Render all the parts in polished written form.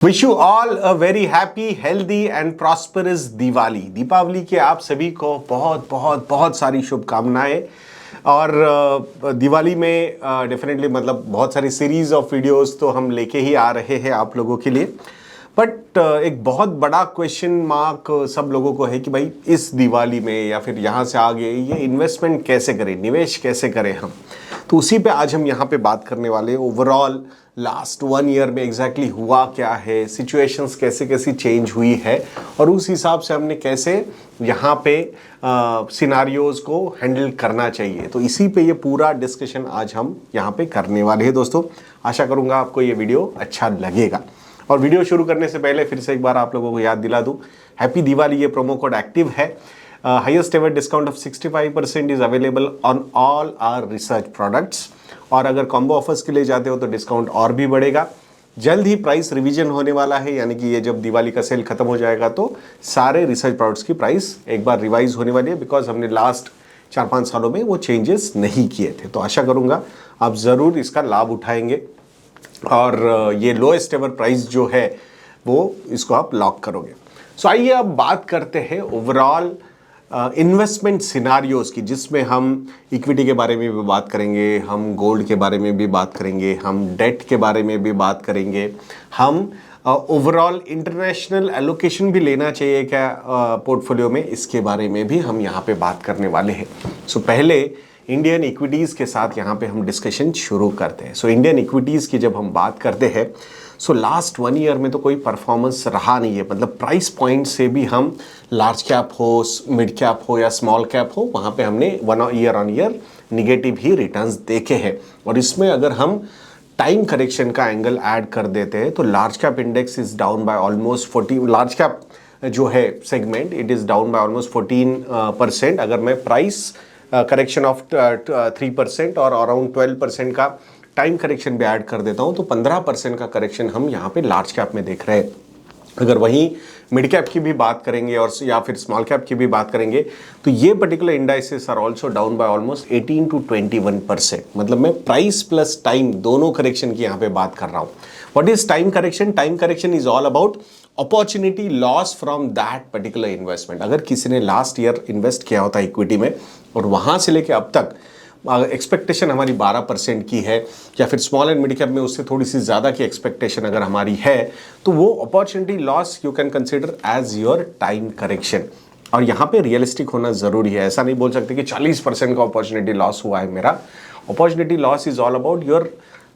Wish you all a very happy healthy and prosperous Diwali. Deepawali के आप सभी को बहुत बहुत बहुत सारी शुभकामनाएं। और दिवाली में डेफिनेटली मतलब बहुत सारी सीरीज ऑफ वीडियोस तो हम लेके ही आ रहे हैं आप लोगों के लिए। बट एक बहुत बड़ा क्वेश्चन मार्क सब लोगों को है कि भाई इस दिवाली में या फिर यहाँ से आगे ये इन्वेस्टमेंट कैसे करें, निवेश कैसे करें हम। तो उसी पे आज हम यहाँ पे बात करने वाले हैं। ओवरऑल लास्ट 1 ईयर में एग्जैक्टली हुआ क्या है, सिचुएशंस कैसे कैसी चेंज हुई है और उस हिसाब से हमने कैसे यहाँ पे सिनारियोज को हैंडल करना चाहिए। तो इसी पे ये पूरा डिस्कशन आज हम यहाँ पे करने वाले हैं दोस्तों। आशा करूँगा आपको ये वीडियो अच्छा लगेगा। और वीडियो शुरू करने से पहले फिर से एक बार आप लोगों को याद दिला दूँ, हैप्पी दिवाली। ये प्रोमो कोड एक्टिव है। Highest ever discount of 65% is available on all our research products. और अगर कॉम्बो ऑफर्स के लिए जाते हो तो डिस्काउंट और भी बढ़ेगा। जल्द ही प्राइस रिवीजन होने वाला है, यानी कि ये जब दिवाली का सेल खत्म हो जाएगा तो सारे रिसर्च प्रोडक्ट्स की प्राइस एक बार रिवाइज होने वाली है, बिकॉज हमने लास्ट 4-5 सालों में वो चेंजेस नहीं किए थे। तो आशा करूँगा आप ज़रूर इसका लाभ उठाएंगे और ये लोएस्ट एवर प्राइस जो है वो इसको आप लॉक करोगे। सो आइए अब बात करते हैं ओवरऑल इन्वेस्टमेंट सिनारियोज़ की, जिसमें हम इक्विटी के बारे में भी बात करेंगे, हम गोल्ड के बारे में भी बात करेंगे, हम डेट के बारे में भी बात करेंगे, हम ओवरऑल इंटरनेशनल एलोकेशन भी लेना चाहिए क्या पोर्टफोलियो में, इसके बारे में भी हम यहाँ पे बात करने वाले हैं। सो पहले इंडियन इक्विटीज़ के साथ यहाँ पे हम डिस्कशन शुरू करते हैं। सो इंडियन इक्विटीज़ की जब हम बात करते हैं, सो लास्ट 1 ईयर में तो कोई परफॉर्मेंस रहा नहीं है। मतलब प्राइस पॉइंट से भी हम लार्ज कैप हो, मिड कैप हो या स्मॉल कैप हो, वहाँ पे हमने 1 year on year negative he returns देखे हैं। और इसमें अगर हम टाइम करेक्शन का एंगल ऐड कर देते हैं तो large cap index is down by almost 40, large cap जो है segment it is down by almost 14%। अगर मैं प्राइस करेक्शन ऑफ 3% और अराउंड 12% का टाइम करेक्शन भी ऐड कर देता हूं तो 15% का करेक्शन हम यहाँ पे लार्ज कैप में देख रहे हैं। अगर वहीं मिड कैप की भी बात करेंगे और या फिर स्मॉल कैप की भी बात करेंगे तो ये particular indices are also down by almost 18 to 21%। मतलब मैं प्राइस प्लस टाइम दोनों करेक्शन की यहाँ पे बात कर रहा हूँ। What is time correction? Time correction is all about opportunity loss from that particular investment. अगर किसी ने लास्ट ईयर इन्वेस्ट किया होता है इक्विटी में और वहाँ से लेके अब तक एक्सपेक्टेशन हमारी 12% की है या फिर स्मॉल एंड मिड कैप में उससे थोड़ी सी ज़्यादा की एक्सपेक्टेशन अगर हमारी है तो वो opportunity loss you can consider as your time correction. और यहाँ पे रियलिस्टिक होना ज़रूरी है। ऐसा नहीं बोल सकते कि 40% का अपॉर्चुनिटी लॉस हुआ है मेरा। Opportunity loss is all about your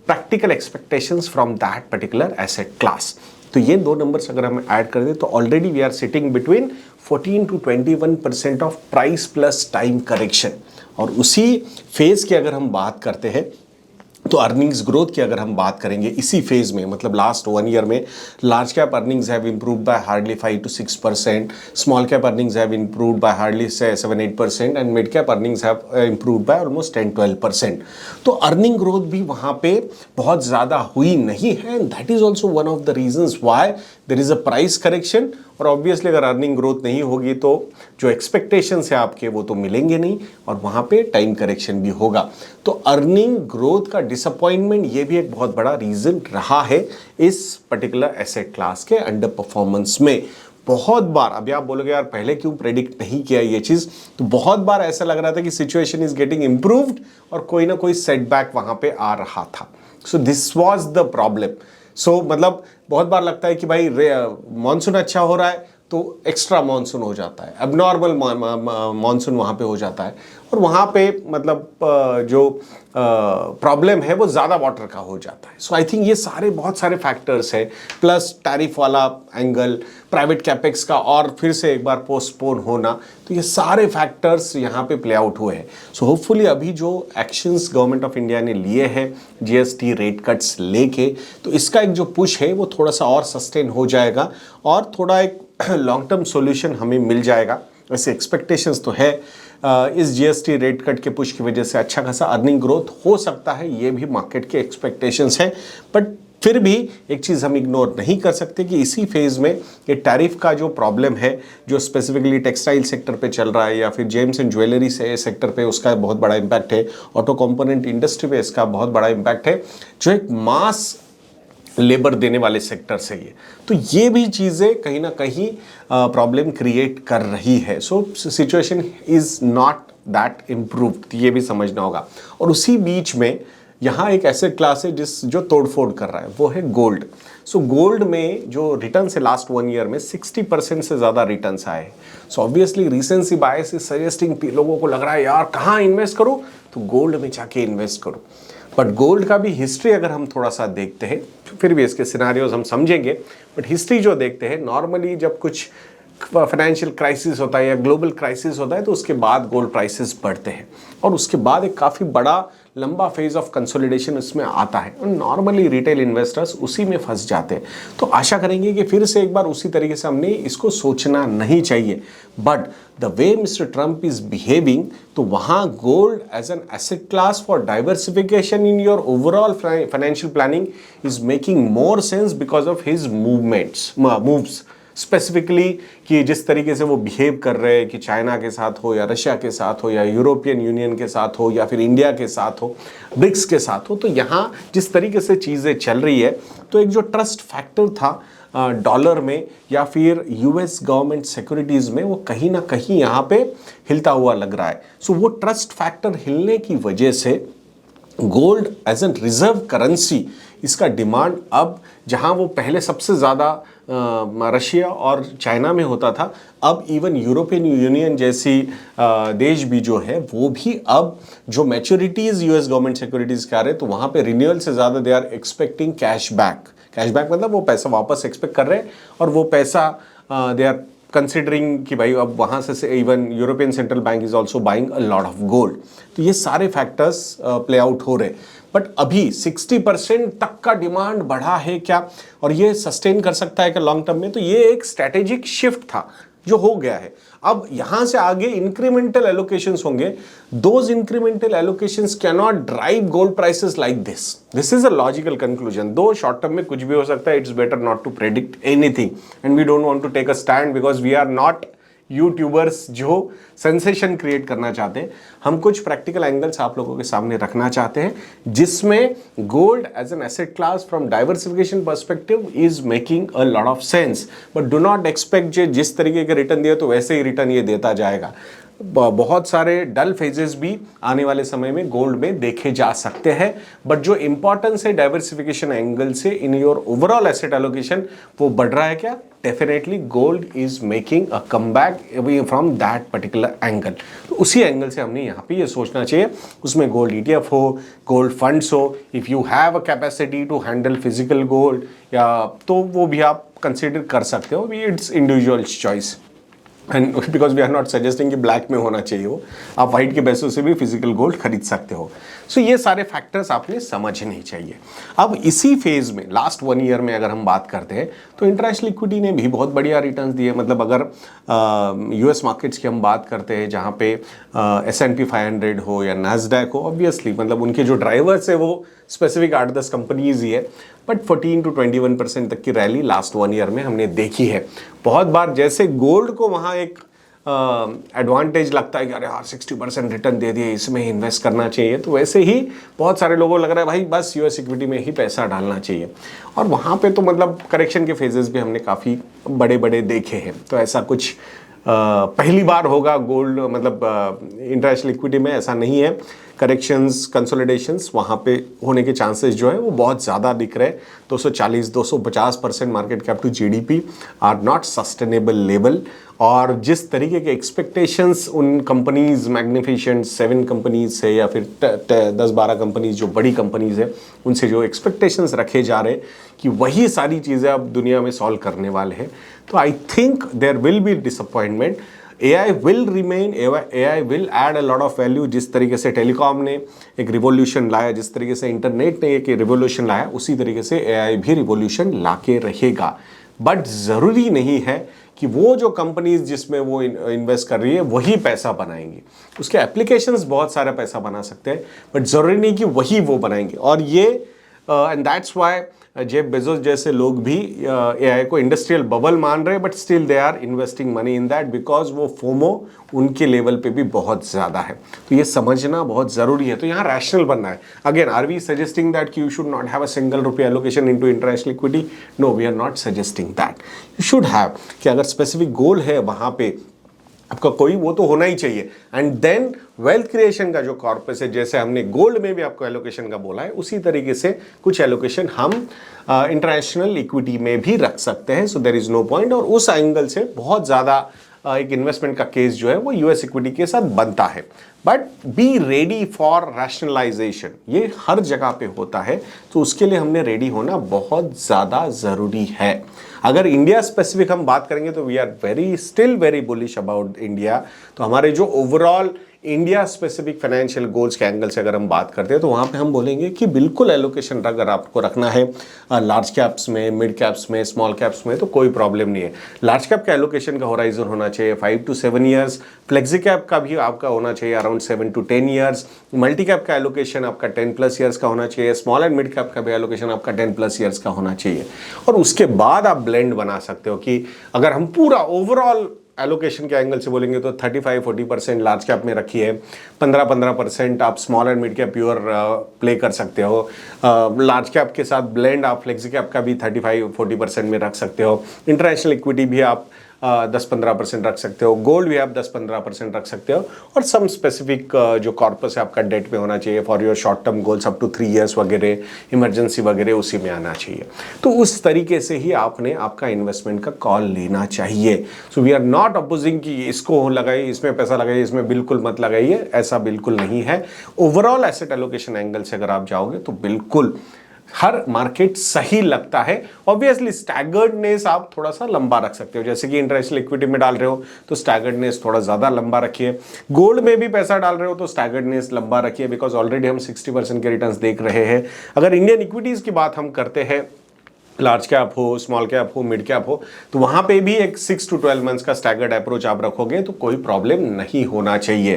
practical expectations from that particular asset class. तो ये दो नंबर्स अगर हम ऐड कर दें तो already we are sitting between 14 to 21% of price plus time correction. और उसी फेज की अगर हम बात करते हैं तो अर्निंग्स ग्रोथ की अगर हम बात करेंगे इसी फेज में, मतलब लास्ट 1 ईयर में large cap earnings have improved by hardly 5 to 6%, small cap earnings have improved by hardly 7-8% and mid cap earnings have improved by almost 10-12%। तो अर्निंग ग्रोथ भी वहाँ पे बहुत ज़्यादा हुई नहीं है and that is also one of the reasons why there is a price correction. और ऑब्वियसली अगर अर्निंग ग्रोथ नहीं होगी तो जो एक्सपेक्टेशंस है आपके वो तो मिलेंगे नहीं और वहाँ पे टाइम करेक्शन भी होगा। तो अर्निंग ग्रोथ का डिसअपॉइंटमेंट ये भी एक बहुत बड़ा रीज़न रहा है इस पर्टिकुलर एसेट क्लास के अंडर परफॉर्मेंस में। बहुत बार, अभी आप बोलोगे यार पहले क्यों प्रेडिक्ट नहीं किया ये चीज़, तो बहुत बार ऐसा लग रहा था कि सिचुएशन इज गेटिंग इम्प्रूव्ड और कोई ना कोई सेटबैक वहाँ पे आ रहा था। So this was the problem. So मतलब बहुत बार लगता है कि भाई मानसून अच्छा हो रहा है तो एक्स्ट्रा मानसून हो जाता है, एबनॉर्मल मानसून वहाँ पे हो जाता है और वहाँ पे मतलब जो प्रॉब्लम है वो ज़्यादा वाटर का हो जाता है। सो आई थिंक ये सारे बहुत सारे फैक्टर्स हैं, प्लस टैरिफ वाला एंगल, प्राइवेट कैपेक्स का और फिर से एक बार पोस्टपोन होना, तो ये सारे फैक्टर्स यहाँ पे प्ले आउट हुए हैं। सो होपफुली अभी जो एक्शंस गवर्नमेंट ऑफ इंडिया ने लिए हैं जीएसटी रेट कट्स लेके, तो इसका एक जो पुश है वो थोड़ा सा और सस्टेन हो जाएगा और थोड़ा एक लॉन्ग टर्म सॉल्यूशन हमें मिल जाएगा। वैसे एक्सपेक्टेशंस तो है इस जीएसटी रेट कट के पुश की वजह से अच्छा खासा अर्निंग ग्रोथ हो सकता है, ये भी मार्केट के एक्सपेक्टेशंस हैं। बट फिर भी एक चीज़ हम इग्नोर नहीं कर सकते कि इसी फेज़ में ये टैरिफ का जो प्रॉब्लम है जो स्पेसिफिकली टेक्सटाइल सेक्टर पे चल रहा है या फिर जेम्स एंड ज्वेलरी से सेक्टर पे उसका बहुत बड़ा इम्पैक्ट है, ऑटो कंपोनेंट इंडस्ट्री पे इसका बहुत बड़ा इम्पैक्ट है, जो एक मास लेबर देने वाले सेक्टर से ये, तो ये भी चीज़ें कहीं ना कहीं प्रॉब्लम क्रिएट कर रही है। So situation is not that improved, ये भी समझना होगा। और उसी बीच में यहाँ एक एसेट क्लास है जो तोड़फोड़ कर रहा है, वो है गोल्ड। सो गोल्ड में जो रिटर्न है लास्ट 1 ईयर में 60% से ज़्यादा रिटर्न्स आए। So obviously recency bias is suggesting, लोगों को लग रहा है यार कहाँ इन्वेस्ट करूँ, तो गोल्ड में जाके इन्वेस्ट करो। बट गोल्ड का भी हिस्ट्री अगर हम थोड़ा सा देखते हैं, फिर भी इसके सिनारियोज हम समझेंगे, बट हिस्ट्री जो देखते हैं नॉर्मली जब कुछ फाइनेंशियल क्राइसिस होता है या ग्लोबल क्राइसिस होता है तो उसके बाद गोल्ड प्राइसेस बढ़ते हैं और उसके बाद एक काफ़ी बड़ा लंबा फेज ऑफ कंसोलिडेशन उसमें आता है और नॉर्मली रिटेल इन्वेस्टर्स उसी में फंस जाते हैं। तो आशा करेंगे कि फिर से एक बार उसी तरीके से हमने इसको सोचना नहीं चाहिए। But the way mister Trump is behaving, तो वहाँ gold as an asset class for diversification in your overall financial planning is making more sense because of his moves. Specifically कि जिस तरीके से वो बिहेव कर रहे हैं कि चाइना के साथ हो या रशिया के साथ हो या यूरोपियन यूनियन के साथ हो या फिर इंडिया के साथ हो, ब्रिक्स के साथ हो, तो यहाँ जिस तरीके से चीज़ें चल रही है तो एक जो ट्रस्ट फैक्टर था डॉलर में या फिर यूएस गवर्नमेंट सिक्योरिटीज़ में, वो कहीं ना कहीं यहाँ पे हिलता हुआ लग रहा है। सो वो ट्रस्ट फैक्टर हिलने की वजह से gold as an reserve currency, इसका डिमांड अब जहां वो पहले सबसे ज़्यादा रशिया और चाइना में होता था, अब इवन यूरोपियन यूनियन जैसी देश भी जो है वो भी अब जो मैच्योरिटीज़ यूएस गवर्नमेंट सिक्योरिटीज़ के आ रहे हैं तो वहाँ पे रिन्यूअल से ज़्यादा they are expecting cashback. Cashback मतलब वो पैसा वापस एक्सपेक्ट कर रहे हैं और वो पैसा दे आर कंसिडरिंग कि भाई अब वहाँ से even European central bank is also buying a lot of gold. तो ये सारे फैक्टर्स प्ले आउट हो रहे। बट अभी 60% तक का डिमांड बढ़ा है क्या, और ये सस्टेन कर सकता है क्या लॉन्ग टर्म में, तो ये एक स्ट्रैटेजिक शिफ्ट था जो हो गया है। अब यहां से आगे इंक्रीमेंटल एलोकेशंस होंगे। Those incremental allocations can not drive gold prices like this is a logical conclusion. Though short term में कुछ भी हो सकता है, it's better not to predict anything and we don't want to take a stand because we are not YouTubers जो sensation create करना चाहते हैं। हम कुछ प्रैक्टिकल एंगल्स आप लोगों के सामने रखना चाहते हैं जिसमें gold as an asset class from diversification perspective is making a lot of sense. But do not expect जिस तरीके के रिटर्न दिए तो वैसे ही रिटर्न ये देता जाएगा। बहुत सारे डल फेजेस भी आने वाले समय में गोल्ड में देखे जा सकते हैं। बट जो इंपॉर्टेंस है डाइवर्सिफिकेशन एंगल से इन योर ओवरऑल एसेट एलोकेशन, वो बढ़ रहा है क्या? Definitely gold is making a comeback from that particular angle. तो उसी एंगल से हमने यहाँ पे ये सोचना चाहिए। उसमें गोल्ड ETF हो, गोल्ड फंड्स हो, if you have a capacity to handle physical gold या तो वो भी आप कंसिडर कर सकते हो। It's individual choice and because we are not suggesting कि ब्लैक में होना चाहिए हो, आप वाइट के बेसिस से भी फिजिकल गोल्ड खरीद सकते हो। सो ये सारे फैक्टर्स आपने समझने चाहिए। अब इसी फेज में लास्ट 1 ईयर में अगर हम बात करते हैं तो इंटरनेशनल इक्विटी ने भी बहुत बढ़िया रिटर्न्स दिए। मतलब अगर यूएस मार्केट्स की हम बात करते हैं जहाँ पे S&P 500 हो या नैस्डैक हो, ऑब्वियसली मतलब उनके जो ड्राइवर्स है वो स्पेसिफिक 8-10 कंपनीज ही है, बट 14 to 21% तक की रैली लास्ट 1 ईयर में हमने देखी है। बहुत बार जैसे गोल्ड को वहाँ एक एडवांटेज लगता है कि अरे यार 60% रिटर्न दे दिए, इसमें इन्वेस्ट करना चाहिए, तो वैसे ही बहुत सारे लोगों को लग रहा है भाई बस यूएस इक्विटी में ही पैसा डालना चाहिए। और वहाँ पे तो मतलब करेक्शन के फेजेस भी हमने काफ़ी बड़े बड़े देखे हैं। तो ऐसा कुछ पहली बार होगा गोल्ड मतलब इंटरनेशनल इक्विटी में, ऐसा नहीं है। करेक्शंस, कंसोलिडेशंस वहाँ पे होने के चांसेस जो है वो बहुत ज़्यादा दिख रहे हैं। 240-250% market cap to GDP are not sustainable level. और जिस तरीके के एक्सपेक्टेशंस उन कंपनीज, मैग्निफिशेंट 7 कंपनीज से या फिर 10-12 कंपनीज जो बड़ी कंपनीज है उनसे जो एक्सपेक्टेशंस रखे जा रहे हैं कि वही सारी चीज़ें अब दुनिया में सॉल्व करने वाले हैं, तो I think there will be disappointment. AI will remain, AI will add a lot of value। जिस तरीके से टेलीकॉम ने एक रिवोल्यूशन लाया, जिस तरीके से इंटरनेट ने एक रिवोल्यूशन लाया, उसी तरीके से AI भी रिवोल्यूशन लाके रहेगा। बट ज़रूरी नहीं है कि वो जो कंपनीज जिसमें वो इन्वेस्ट कर रही है वही पैसा बनाएंगी। उसके एप्लीकेशंस बहुत सारा पैसा बना सकते हैं, बट ज़रूरी नहीं कि वही वो बनाएंगे। और ये and that's why Jeff Bezos जैसे लोग भी एआई को इंडस्ट्रियल बबल मान रहे हैं, but still they are investing money in that because वो फोमो उनके लेवल पे भी बहुत ज़्यादा है। तो ये समझना बहुत ज़रूरी है। तो यहाँ रैशनल बनना है। Again, are we suggesting that कि you should not have a single रुपये allocation into international equity? No, we are not suggesting that. You should have कि अगर स्पेसिफिक गोल है वहाँ पे आपका कोई, वो तो होना ही चाहिए। एंड देन वेल्थ क्रिएशन का जो कॉर्पस है, जैसे हमने गोल्ड में भी आपको एलोकेशन का बोला है, उसी तरीके से कुछ एलोकेशन हम इंटरनेशनल इक्विटी में भी रख सकते हैं। So there is no point. और उस एंगल से बहुत ज़्यादा एक इन्वेस्टमेंट का केस जो है वो यूएस इक्विटी के साथ बनता है। But be ready for rationalization, ये हर जगह पे होता है। तो उसके लिए हमने रेडी होना बहुत ज़्यादा ज़रूरी है। अगर इंडिया स्पेसिफिक हम बात करेंगे तो we are still very bullish about India. तो हमारे जो overall India specific financial goals के एंगल से अगर हम बात करते हैं तो वहाँ पे हम बोलेंगे कि बिल्कुल एलोकेशन अगर आपको रखना है लार्ज कैप्स में, मिड कैप्स में, स्मॉल कैप्स में, तो कोई प्रॉब्लम नहीं है। लार्ज कैप का एलोकेशन का होराइजन होना चाहिए 5 to 7 ईयर्स। फ्लेक्सी कैप का भी आपका होना चाहिए around 7 to 10 years. Multi cap का एलोकेशन आपका 10+ ईयर्स का होना चाहिए। स्मॉल एंड मिड कैप का भी एलोकेशन आपका 10+ ईयर्स का होना चाहिए। और उसके बाद आप ब्लेंड बना सकते हो कि अगर हम पूरा ओवरऑल एलोकेशन के एंगल से बोलेंगे तो 35-40% लार्ज कैप में रखिए, 15% आप small and mid cap pure play कर सकते हो। लार्ज कैप के साथ ब्लेंड आप फ्लेक्सी कैप का भी 35-40% में रख सकते हो। इंटरनेशनल इक्विटी भी आप 10-15% रख सकते हो। गोल्ड भी आप 10-15% रख सकते हो। और सम स्पेसिफिक जो कॉर्पस है आपका डेट में होना चाहिए for your short term goals up to 3 years वगैरह, इमरजेंसी वगैरह उसी में आना चाहिए। तो उस तरीके से ही आपने आपका इन्वेस्टमेंट का कॉल लेना चाहिए। So we are not opposing कि इसको लगाइए, इसमें पैसा लगाइए, इसमें बिल्कुल मत लगाइए, ऐसा बिल्कुल नहीं है। ओवरऑल एसेट एलोकेशन एंगल से अगर आप जाओगे तो बिल्कुल हर मार्केट सही लगता है। ऑब्वियसली स्टैगर्डनेस आप थोड़ा सा लंबा रख सकते हो, जैसे कि इंटरनेशनल इक्विटी में डाल रहे हो तो स्टैगर्डनेस थोड़ा ज़्यादा लंबा रखिए। गोल्ड में भी पैसा डाल रहे हो तो स्टैगर्डनेस लंबा रखिए, बिकॉज ऑलरेडी हम 60% के रिटर्न्स देख रहे हैं। अगर इंडियन इक्विटीज़ की बात हम करते हैं, लार्ज कैप हो, स्मॉल कैप हो, मिड कैप हो, तो वहाँ पे भी एक 6 to 12 मंथ्स का स्टैगर्ड अप्रोच आप रखोगे तो कोई प्रॉब्लम नहीं होना चाहिए।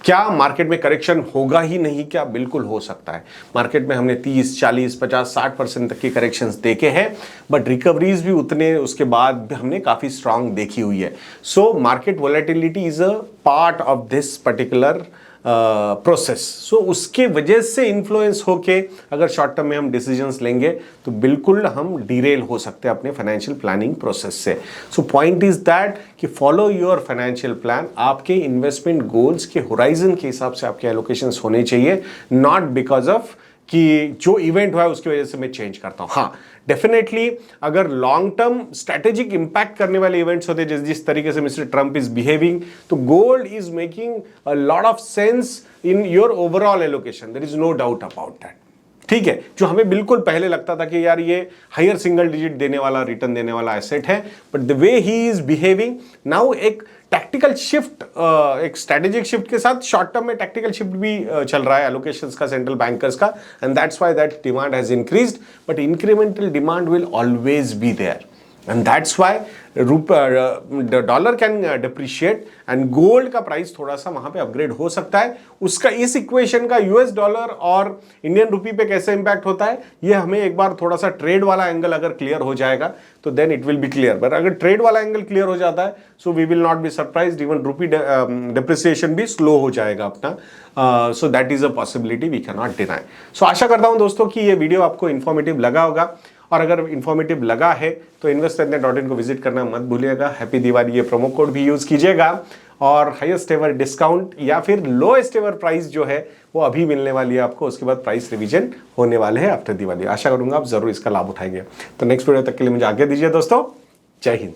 क्या मार्केट में करेक्शन होगा ही नहीं क्या? बिल्कुल हो सकता है। मार्केट में हमने 30, 40, 50, 60% तक की करेक्शंस देखे हैं, बट रिकवरीज भी उतने उसके बाद हमने काफ़ी स्ट्रांग देखी हुई है। So market volatility is a part of this particular process. So उसके वजह से इन्फ्लुएंस होके अगर शॉर्ट टर्म में हम डिसीजंस लेंगे तो बिल्कुल हम डिरेल हो सकते हैं अपने फाइनेंशियल प्लानिंग प्रोसेस से। सो पॉइंट इज दैट कि फॉलो योर फाइनेंशियल प्लान। आपके इन्वेस्टमेंट गोल्स के होराइजन के हिसाब से आपके एलोकेशंस होने चाहिए, नॉट बिकॉज ऑफ कि जो इवेंट हुआ है उसकी वजह से मैं चेंज करता हूं। हाँ, डेफिनेटली अगर लॉन्ग टर्म स्ट्रेटेजिक इंपैक्ट करने वाले इवेंट्स होते हैं, जिस तरीके से मिस्टर ट्रंप इज बिहेविंग, तो gold is making a lot of sense in your overall allocation. There is no doubt about that. ठीक है, जो हमें बिल्कुल पहले लगता था कि यार ये हायर सिंगल डिजिट देने वाला, रिटर्न देने वाला एसेट है, but the way he is behaving now, एक टैक्टिकल शिफ्ट, एक स्ट्रेटेजिक शिफ्ट के साथ शॉर्ट टर्म में टैक्टिकल शिफ्ट भी चल रहा है एलोकेशंस का, सेंट्रल बैंकर्स का, and that's why that demand has increased, but incremental demand will always be there, and that's why dollar can depreciate and gold का प्राइस थोड़ा सा वहां पे अपग्रेड हो सकता है। उसका इस इक्वेशन का यूएस डॉलर और इंडियन रुपी पे कैसे इंपैक्ट होता है, ये हमें एक बार थोड़ा सा ट्रेड वाला एंगल अगर क्लियर हो जाएगा तो then it will be clear. But अगर ट्रेड वाला एंगल क्लियर हो जाता है so we will not be surprised, even rupee depreciation भी स्लो हो जाएगा अपना। So that is a possibility, we can not deny. So आशा करता हूं दोस्तों कि ये वीडियो आपको इन्फॉर्मेटिव लगा होगा, और अगर इन्फॉर्मेटिव लगा है तो investrajna.in को विजिट करना मत भूलिएगा। हैप्पी दिवाली, ये प्रोमो कोड भी यूज कीजिएगा, और हाईएस्ट एवर डिस्काउंट या फिर लोएस्ट एवर प्राइस जो है वो अभी मिलने वाली है आपको। उसके बाद प्राइस रिवीजन होने वाले हैं आफ्टर दिवाली। आशा करूंगा आप जरूर इसका लाभ उठाएंगे। तो नेक्स्ट वीडियो तक के लिए मुझे आज्ञा दीजिए दोस्तों। जय हिंद।